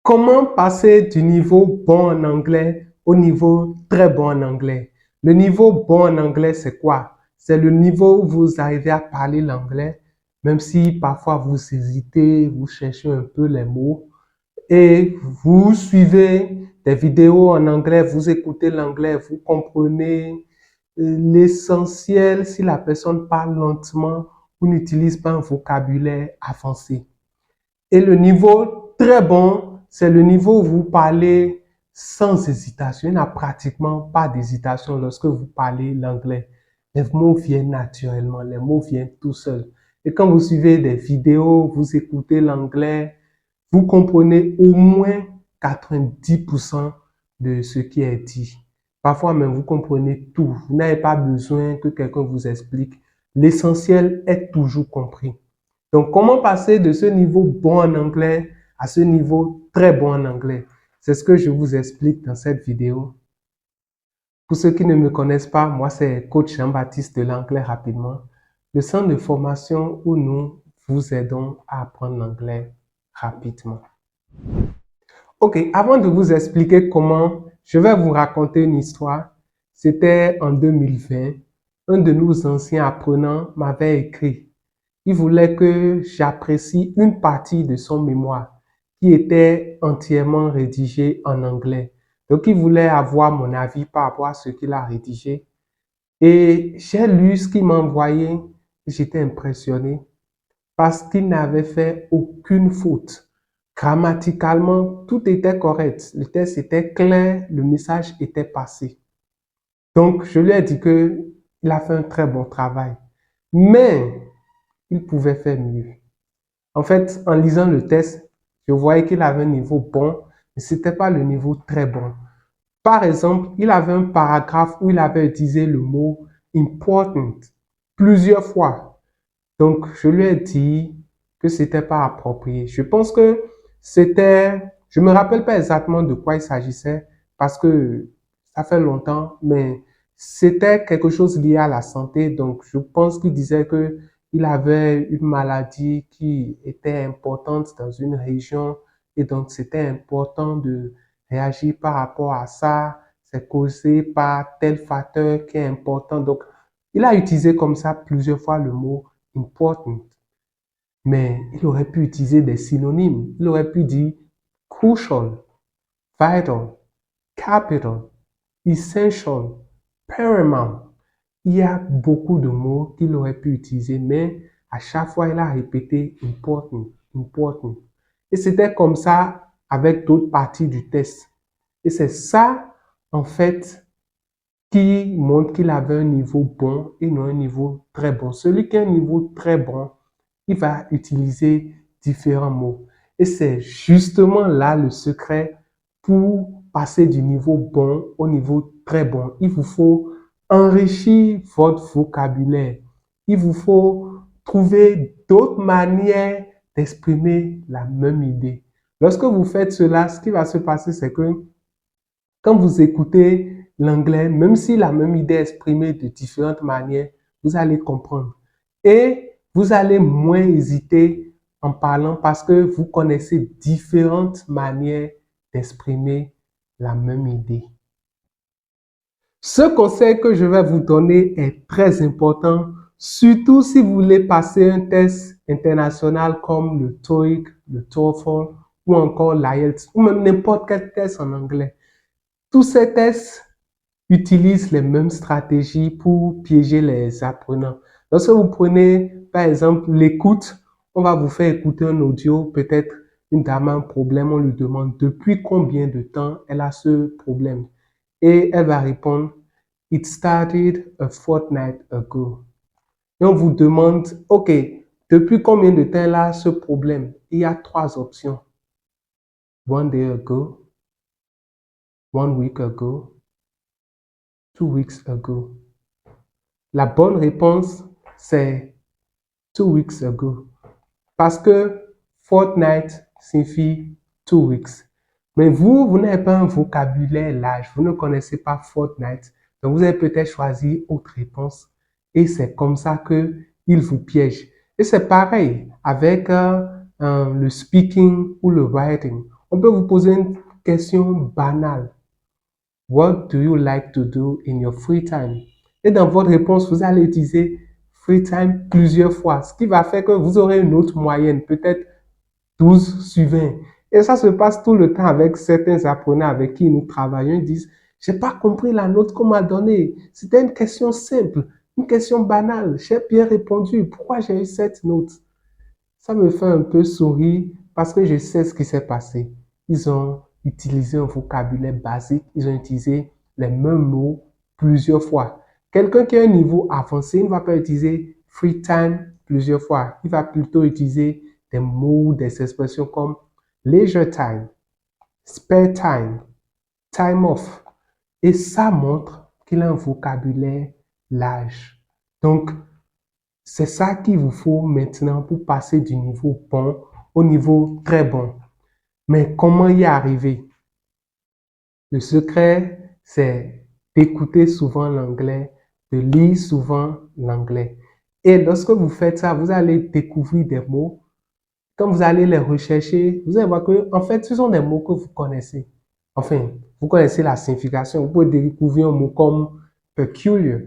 Comment passer du niveau bon en anglais au niveau très bon en anglais? Le niveau bon en anglais, c'est quoi? C'est le niveau où vous arrivez à parler l'anglais, même si parfois vous hésitez, vous cherchez un peu les mots et vous suivez des vidéos en anglais, vous écoutez l'anglais, vous comprenez l'essentiel. Si la personne parle lentement ou n'utilise pas un vocabulaire avancé. Et le niveau très bon, c'est le niveau où vous parlez sans hésitation. Il n'y a pratiquement pas d'hésitation lorsque vous parlez l'anglais. Les mots viennent naturellement, les mots viennent tout seuls. Et quand vous suivez des vidéos, vous écoutez l'anglais, vous comprenez au moins 90% de ce qui est dit. Parfois même, vous comprenez tout. Vous n'avez pas besoin que quelqu'un vous explique. L'essentiel est toujours compris. Donc, comment passer de ce niveau bon en anglais à ce niveau très bon en anglais? C'est ce que je vous explique dans cette vidéo. Pour ceux qui ne me connaissent pas, moi c'est Coach Jean-Baptiste de l'anglais rapidement, le centre de formation où nous vous aidons à apprendre l'anglais rapidement. Ok, avant de vous expliquer comment, je vais vous raconter une histoire. C'était en 2020. Un de nos anciens apprenants m'avait écrit. Il voulait que j'apprécie une partie de son mémoire qui était entièrement rédigée en anglais. Donc, il voulait avoir mon avis par rapport à ce qu'il a rédigé. Et j'ai lu ce qu'il m'a envoyé et j'étais impressionné parce qu'il n'avait fait aucune faute. Grammaticalement, tout était correct. Le texte était clair, le message était passé. Donc, je lui ai dit qu'il a fait un très bon travail. Mais il pouvait faire mieux. En fait, en lisant le texte, je voyais qu'il avait un niveau bon, mais ce n'était pas le niveau très bon. Par exemple, il avait un paragraphe où il avait utilisé le mot important plusieurs fois. Donc, je lui ai dit que c'était pas approprié. Je pense que je me rappelle pas exactement de quoi il s'agissait parce que ça fait longtemps, mais c'était quelque chose lié à la santé. Donc, je pense qu'il disait que il avait une maladie qui était importante dans une région et donc c'était important de réagir par rapport à ça. C'est causé par tel facteur qui est important. Donc, il a utilisé comme ça plusieurs fois le mot important. Mais il aurait pu utiliser des synonymes. Il aurait pu dire crucial, vital, capital, essential, paramount. Il y a beaucoup de mots qu'il aurait pu utiliser, mais à chaque fois, il a répété important, important. Et c'était comme ça avec d'autres parties du texte. Et c'est ça, en fait, qui montre qu'il avait un niveau bon et non un niveau très bon. Celui qui a un niveau très bon, il va utiliser différents mots. Et c'est justement là le secret pour passer du niveau bon au niveau très bon. Il vous faut enrichir votre vocabulaire. Il vous faut trouver d'autres manières d'exprimer la même idée. Lorsque vous faites cela, ce qui va se passer, c'est que quand vous écoutez l'anglais, même si la même idée est exprimée de différentes manières, vous allez comprendre. Et vous allez moins hésiter en parlant parce que vous connaissez différentes manières d'exprimer la même idée. Ce conseil que je vais vous donner est très important, surtout si vous voulez passer un test international comme le TOEIC, le TOEFL ou encore l'IELTS ou même n'importe quel test en anglais. Tous ces tests utilisent les mêmes stratégies pour piéger les apprenants. Lorsque vous prenez, par exemple, l'écoute, on va vous faire écouter un audio, peut-être une dame a un problème, on lui demande depuis combien de temps elle a ce problème. Et elle va répondre, It started a fortnight ago. Et on vous demande, OK, depuis combien de temps elle a ce problème? Il y a 3 options. 1 day ago, 1 week ago, 2 weeks ago. La bonne réponse, c'est 2 weeks ago. Parce que fortnight signifie 2 weeks. Mais vous n'avez pas un vocabulaire large. Vous ne connaissez pas fortnight. Donc, vous avez peut-être choisi autre réponse. Et c'est comme ça qu'il vous piège. Et c'est pareil avec le speaking ou le writing. On peut vous poser une question banale. What do you like to do in your free time? Et dans votre réponse, vous allez utiliser free time plusieurs fois, ce qui va faire que vous aurez une autre moyenne, peut-être 12 sur 20. Et ça se passe tout le temps avec certains apprenants avec qui nous travaillons. Ils disent, j'ai pas compris la note qu'on m'a donnée. C'était une question simple, une question banale. J'ai bien répondu. Pourquoi j'ai eu cette note? Ça me fait un peu sourire parce que je sais ce qui s'est passé. Ils ont utilisé un vocabulaire basique, ils ont utilisé les mêmes mots plusieurs fois. Quelqu'un qui a un niveau avancé ne va pas utiliser free time plusieurs fois. Il va plutôt utiliser des mots, des expressions comme leisure time, spare time, time off. Et ça montre qu'il a un vocabulaire large. Donc, c'est ça qu'il vous faut maintenant pour passer du niveau bon au niveau très bon. Mais comment y arriver? Le secret, c'est d'écouter souvent l'anglais, de lire souvent l'anglais. Et lorsque vous faites ça, vous allez découvrir des mots. Quand vous allez les rechercher, vous allez voir que, en fait, ce sont des mots que vous connaissez. Enfin, vous connaissez la signification. Vous pouvez découvrir un mot comme peculiar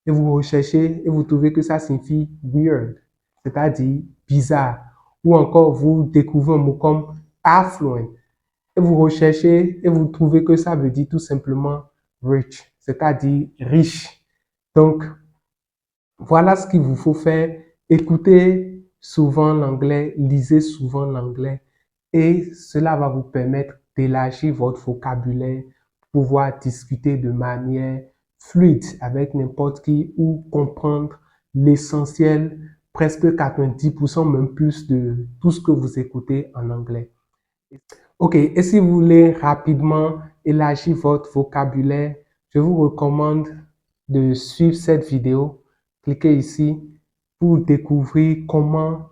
et vous recherchez et vous trouvez que ça signifie weird, c'est-à-dire bizarre. Ou encore, vous découvrez un mot comme affluent et vous recherchez et vous trouvez que ça veut dire tout simplement rich, c'est-à-dire riche. Donc, voilà ce qu'il vous faut faire. Écoutez souvent l'anglais, lisez souvent l'anglais et cela va vous permettre d'élargir votre vocabulaire, pouvoir discuter de manière fluide avec n'importe qui ou comprendre l'essentiel, presque 90%, même plus de tout ce que vous écoutez en anglais. Ok, et si vous voulez rapidement élargir votre vocabulaire, je vous recommande de suivre cette vidéo. Cliquez ici pour découvrir comment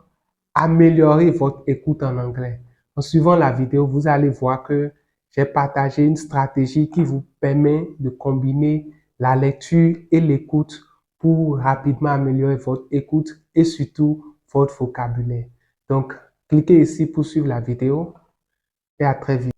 améliorer votre écoute en anglais. En suivant la vidéo, vous allez voir que j'ai partagé une stratégie qui vous permet de combiner la lecture et l'écoute pour rapidement améliorer votre écoute et surtout votre vocabulaire. Donc, cliquez ici pour suivre la vidéo et à très vite.